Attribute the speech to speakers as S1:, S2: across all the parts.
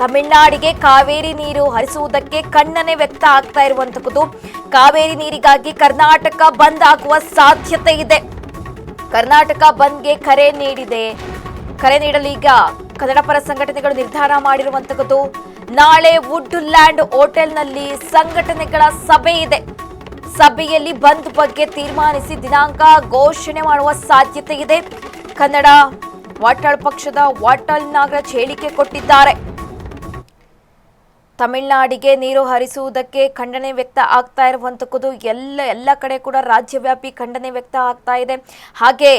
S1: ತಮಿಳುನಾಡಿಗೆ ಕಾವೇರಿ ನೀರು ಹರಿಸುವುದಕ್ಕೆ ಖಂಡನೆ ವ್ಯಕ್ತ ಆಗ್ತಾ ಇರುವಂತದ್ದು. ಕಾವೇರಿ ನೀರಿಗಾಗಿ ಕರ್ನಾಟಕ ಬಂದ್ ಆಗುವ ಸಾಧ್ಯತೆ ಇದೆ. ಕರ್ನಾಟಕ ಬಂದ್ಗೆ ಕರೆ ನೀಡಲು ಈಗ ಕನ್ನಡ ಪರ ಸಂಘಟನೆಗಳು ನಿರ್ಧಾರ ಮಾಡಿರುವಂತದ್ದು. ನಾಳೆ ವುಡ್ ಲ್ಯಾಂಡ್ ಹೋಟೆಲ್ನಲ್ಲಿ ಸಂಘಟನೆಗಳ ಸಭೆ ಇದೆ. ಸಭೆಯಲ್ಲಿ ಬಂದ್ ಬಗ್ಗೆ ತೀರ್ಮಾನಿಸಿ ದಿನಾಂಕ ಘೋಷಣೆ ಮಾಡುವ ಸಾಧ್ಯತೆ ಇದೆ. ಕನ್ನಡ ವಾಟಾಳ್ ಪಕ್ಷದ ವಾಟಾಳ್ ನಾಗರಾಜ್ ಹೇಳಿಕೆ ಕೊಟ್ಟಿದ್ದಾರೆ. ತಮಿಳುನಾಡಿಗೆ ನೀರು ಹರಿಸುವುದಕ್ಕೆ ಖಂಡನೆ ವ್ಯಕ್ತ ಆಗ್ತಾ ಇರುವಂತದ್ದು. ಎಲ್ಲ ಕಡೆ ಕೂಡ ರಾಜ್ಯವ್ಯಾಪಿ ಖಂಡನೆ ವ್ಯಕ್ತ ಆಗ್ತಾ ಇದೆ. ಹಾಗೆ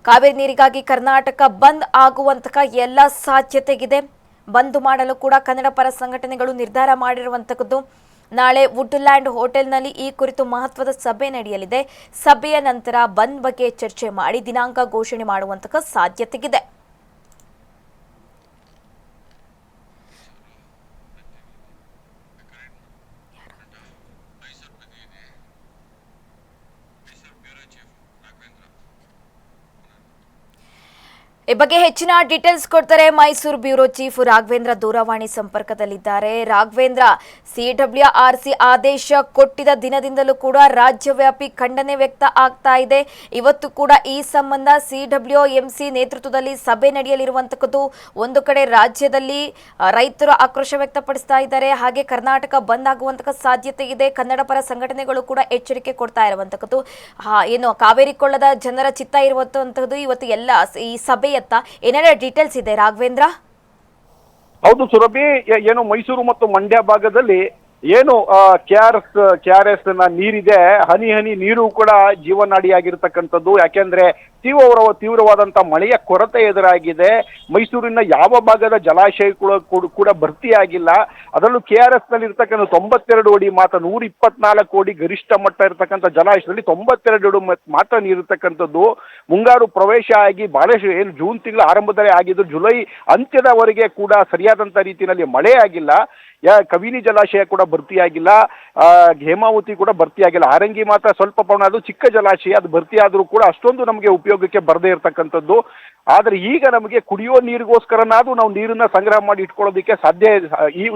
S1: ಕಾವೇರಿ ನೀರಿಗಾಗಿ ಕರ್ನಾಟಕ ಬಂದ್ ಆಗುವಂತಹ ಎಲ್ಲ ಸಾಧ್ಯತೆಗಿದೆ. ಬಂದ್ ಮಾಡಲು ಕೂಡ ಕನ್ನಡ ಪರ ಸಂಘಟನೆಗಳು ನಿರ್ಧಾರ ಮಾಡಿರುವಂತದ್ದು. ನಾಳೆ ವುಡ್ ಲ್ಯಾಂಡ್ ಹೋಟೆಲ್ನಲ್ಲಿ ಈ ಕುರಿತು ಮಹತ್ವದ ಸಭೆ ನಡೆಯಲಿದೆ. ಸಭೆಯ ನಂತರ ಬಂದ್ ಬಗ್ಗೆ ಚರ್ಚೆ ಮಾಡಿ ದಿನಾಂಕ ಘೋಷಣೆ ಮಾಡುವಂತಹ ಸಾಧ್ಯತೆಗಿದೆ. ಈ ಬಗ್ಗೆ ಹೆಚ್ಚಿನ ಡೀಟೇಲ್ಸ್ ಕೊಡ್ತಾರೆ ಮೈಸೂರು ಬ್ಯೂರೋ ಚೀಫ್ ರಾಘವೇಂದ್ರ ದೂರವಾಣಿ ಸಂಪರ್ಕದಲ್ಲಿದ್ದಾರೆ. ರಾಘವೇಂದ್ರ, CWRC ಆದೇಶ ಕೊಟ್ಟಿದ್ದ ದಿನದಿಂದಲೂ ಕೂಡ ರಾಜ್ಯವ್ಯಾಪಿ ಖಂಡನೆ ವ್ಯಕ್ತ ಆಗ್ತಾ ಇದೆ. ಇವತ್ತು ಕೂಡ ಈ ಸಂಬಂಧ CWMC ನೇತೃತ್ವದಲ್ಲಿ ಸಭೆ ನಡೆಯಲಿರುವಂತದ್ದು. ಒಂದು ಕಡೆ ರಾಜ್ಯದಲ್ಲಿ ರೈತರು ಆಕ್ರೋಶ ವ್ಯಕ್ತಪಡಿಸ್ತಾ ಇದ್ದಾರೆ. ಹಾಗೆ ಕರ್ನಾಟಕ ಬಂದ್ ಆಗುವಂತಹ ಸಾಧ್ಯತೆ ಇದೆ. ಕನ್ನಡ ಪರ ಸಂಘಟನೆಗಳು ಕೂಡ ಎಚ್ಚರಿಕೆ ಕೊಡ್ತಾ ಇರುವಂತದ್ದು. ಏನು ಕಾವೇರಿ ಕೊಳ್ಳದ ಜನರ ಚಿತ್ತ ಇರುವಂತದ್ದು ಇವತ್ತು ಎಲ್ಲ ಈ ಸಭೆ ಏನಾರ ಡೀಟೇಲ್ಸ್ ಇದೆ ರಾಘವೇಂದ್ರ?
S2: ಹೌದು ಸುರಭಿ, ಏನು ಮೈಸೂರು ಮತ್ತು ಮಂಡ್ಯ ಭಾಗದಲ್ಲಿ ಏನು KRS ನೀರಿದೆ, ಹನಿ ಹನಿ ನೀರು ಕೂಡ ಜೀವನಾಡಿಯಾಗಿರ್ತಕ್ಕಂಥದ್ದು. ಯಾಕೆಂದ್ರೆ ತೀವ್ರವಾದಂತ ಮಳೆಯ ಕೊರತೆ ಎದುರಾಗಿದೆ. ಮೈಸೂರಿನ ಯಾವ ಭಾಗದ ಜಲಾಶಯ ಕೂಡ ಭರ್ತಿಯಾಗಿಲ್ಲ. ಅದರಲ್ಲೂ KRS ನಲ್ಲಿ ಇರ್ತಕ್ಕಂಥ 92 ಅಡಿ ಮಾತ್ರ 124 ಅಡಿ ಗರಿಷ್ಠ ಮಟ್ಟ ಇರತಕ್ಕಂಥ ಜಲಾಶಯದಲ್ಲಿ 92 ಅಡಿ ಮಾತ್ರ ನೀರಿರ್ತಕ್ಕಂಥದ್ದು. ಮುಂಗಾರು ಪ್ರವೇಶ ಆಗಿ ಬಹಳಷ್ಟು ಏನು ಜೂನ್ ತಿಂಗಳ ಆರಂಭದಲ್ಲೇ ಆಗಿದ್ದು, ಜುಲೈ ಅಂತ್ಯದವರೆಗೆ ಕೂಡ ಸರಿಯಾದಂತ ರೀತಿಯಲ್ಲಿ ಮಳೆ ಆಗಿಲ್ಲ. ಕಬಿನಿ ಜಲಾಶಯ ಕೂಡ ಭರ್ತಿಯಾಗಿಲ್ಲ, ಹೇಮಾವತಿ ಕೂಡ ಭರ್ತಿಯಾಗಿಲ್ಲ. ಹಾರಂಗಿ ಮಾತ್ರ ಸ್ವಲ್ಪ ಪ್ರಮಾಣ, ಅದು ಚಿಕ್ಕ ಜಲಾಶಯ, ಅದು ಭರ್ತಿಯಾದರೂ ಕೂಡ ಅಷ್ಟೊಂದು ನಮಗೆ ಉಪಯೋಗಕ್ಕೆ ಬರದೇ ಇರತಕ್ಕಂಥದ್ದು. ಆದ್ರೆ ಈಗ ನಮಗೆ ಕುಡಿಯೋ ನೀರಿಗೋಸ್ಕರನಾದ್ರೂ ನಾವು ನೀರನ್ನ ಸಂಗ್ರಹ ಮಾಡಿ ಇಟ್ಕೊಳ್ಳೋದಕ್ಕೆ ಸಾಧ್ಯ.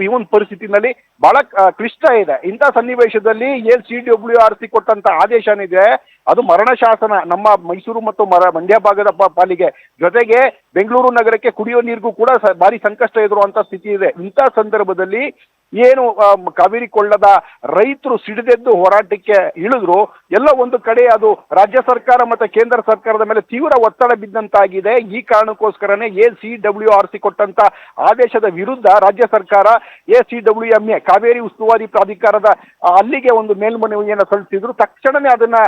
S2: ಈ ಒಂದು ಪರಿಸ್ಥಿತಿನಲ್ಲಿ ಬಹಳ ಕ್ಲಿಷ್ಟ ಇದೆ. ಇಂಥ ಸನ್ನಿವೇಶದಲ್ಲಿ ಏನ್ CWRC ಕೊಟ್ಟಂತ ಆದೇಶ ಏನಿದೆ ಅದು ಮರಣ ಶಾಸನ ನಮ್ಮ ಮೈಸೂರು ಮತ್ತು ಮಂಡ್ಯ ಭಾಗದ ಪಾಲಿಗೆ. ಜೊತೆಗೆ ಬೆಂಗಳೂರು ನಗರಕ್ಕೆ ಕುಡಿಯೋ ನೀರಿಗೂ ಕೂಡ ಭಾರಿ ಸಂಕಷ್ಟ ಎದುರುವಂತ ಸ್ಥಿತಿ ಇದೆ. ಇಂಥ ಸಂದರ್ಭದಲ್ಲಿ ಏನು ಕಾವೇರಿ ಕೊಳ್ಳದ ರೈತರು ಸಿಡಿದೆದ್ದು ಹೋರಾಟಕ್ಕೆ ಇಳಿದ್ರು. ಎಲ್ಲ ಒಂದು ಕಡೆ ಅದು ರಾಜ್ಯ ಸರ್ಕಾರ ಮತ್ತೆ ಕೇಂದ್ರ ಸರ್ಕಾರದ ಮೇಲೆ ತೀವ್ರ ಒತ್ತಡ ಬಿದ್ದಂತಾಗಿದೆ. ಈ ಕಾರಣಕ್ಕೋಸ್ಕರನೇ CWRC ಕೊಟ್ಟಂತ ಆದೇಶದ ವಿರುದ್ಧ ರಾಜ್ಯ ಸರ್ಕಾರ CWMA ಕಾವೇರಿ ಉಸ್ತುವಾರಿ ಪ್ರಾಧಿಕಾರದ ಅಲ್ಲಿಗೆ ಒಂದು ಮೇಲ್ಮನವಿಯನ್ನ ಸಲ್ಲಿಸಿದ್ರು. ತಕ್ಷಣವೇ ಅದನ್ನ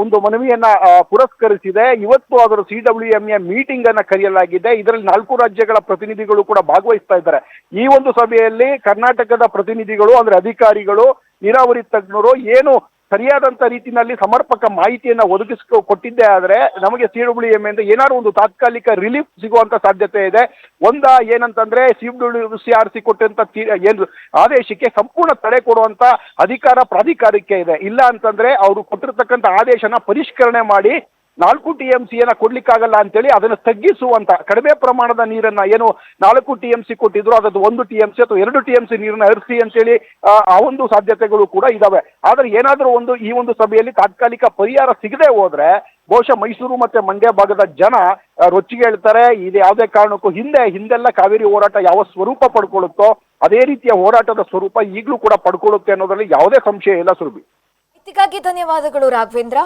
S2: ಒಂದು ಮನವಿಯನ್ನ ಪುರಸ್ಕರಿಸಿದೆ. ಇವತ್ತು ಅದರ CWMA ಮೀಟಿಂಗ್ ಅನ್ನ ಕರೆಯಲಾಗಿದೆ. ಇದರಲ್ಲಿ 4 ರಾಜ್ಯಗಳ ಪ್ರತಿನಿಧಿಗಳು ಕೂಡ ಭಾಗವಹಿಸ್ತಾ ಇದ್ದಾರೆ. ಈ ಒಂದು ಸಭೆಯಲ್ಲಿ ಕರ್ನಾಟಕದ ಪ್ರತಿನಿಧಿಗಳು ಅಂದ್ರೆ ಅಧಿಕಾರಿಗಳು, ನೀರಾವರಿ ತಜ್ಞರು ಏನು ಸರಿಯಾದಂತ ರೀತಿಯಲ್ಲಿ ಸಮರ್ಪಕ ಮಾಹಿತಿಯನ್ನ ಕೊಟ್ಟಿದ್ದೇ ಆದ್ರೆ ನಮಗೆ CWMA ಇಂದ ಏನಾದ್ರು ಒಂದು ತಾತ್ಕಾಲಿಕ ರಿಲೀಫ್ ಸಿಗುವಂತ ಸಾಧ್ಯತೆ ಇದೆ. ಏನಂತಂದ್ರೆ CWRC ಕೊಟ್ಟಂತ ಏನು ಆದೇಶಕ್ಕೆ ಸಂಪೂರ್ಣ ತಡೆ ಕೊಡುವಂತ ಅಧಿಕಾರ ಪ್ರಾಧಿಕಾರಕ್ಕೆ ಇದೆ. ಇಲ್ಲ ಅಂತಂದ್ರೆ ಅವರು ಕೊಟ್ಟಿರ್ತಕ್ಕಂಥ ಆದೇಶನ ಪರಿಷ್ಕರಣೆ ಮಾಡಿ 4 TMCಯನ್ನ ಕೊಡ್ಲಿಕ್ಕಾಗಲ್ಲ ಅಂತೇಳಿ ಅದನ್ನು ತಗ್ಗಿಸುವಂತ, ಕಡಿಮೆ ಪ್ರಮಾಣದ ನೀರನ್ನ ಏನು 4 TMC ಕೊಟ್ಟಿದ್ರು ಅದದ್ದು 1 TMC ಅಥವಾ 2 TMC ನೀರನ್ನ ಹರಿಸಿ ಅಂತೇಳಿ ಆ ಒಂದು ಸಾಧ್ಯತೆಗಳು ಕೂಡ ಇದಾವೆ. ಆದ್ರೆ ಏನಾದ್ರೂ ಈ ಒಂದು ಸಭೆಯಲ್ಲಿ ತಾತ್ಕಾಲಿಕ ಪರಿಹಾರ ಸಿಗದೆ ಹೋದ್ರೆ ಬಹುಶಃ ಮೈಸೂರು ಮತ್ತೆ ಮಂಡ್ಯ ಭಾಗದ ಜನ ರೊಚ್ಚಿಗೆ ಹೇಳ್ತಾರೆ. ಇದು ಯಾವುದೇ ಕಾರಣಕ್ಕೂ ಹಿಂದೆಲ್ಲ ಕಾವೇರಿ ಹೋರಾಟ ಯಾವ ಸ್ವರೂಪ ಪಡ್ಕೊಳ್ಳುತ್ತೋ ಅದೇ ರೀತಿಯ ಹೋರಾಟದ ಸ್ವರೂಪ ಈಗಲೂ ಕೂಡ ಪಡ್ಕೊಳ್ಳುತ್ತೆ ಅನ್ನೋದ್ರಲ್ಲಿ ಯಾವುದೇ ಸಂಶಯ ಇಲ್ಲ ಸುರಭಿ.
S1: ಧನ್ಯವಾದಗಳು ರಾಘವೇಂದ್ರ.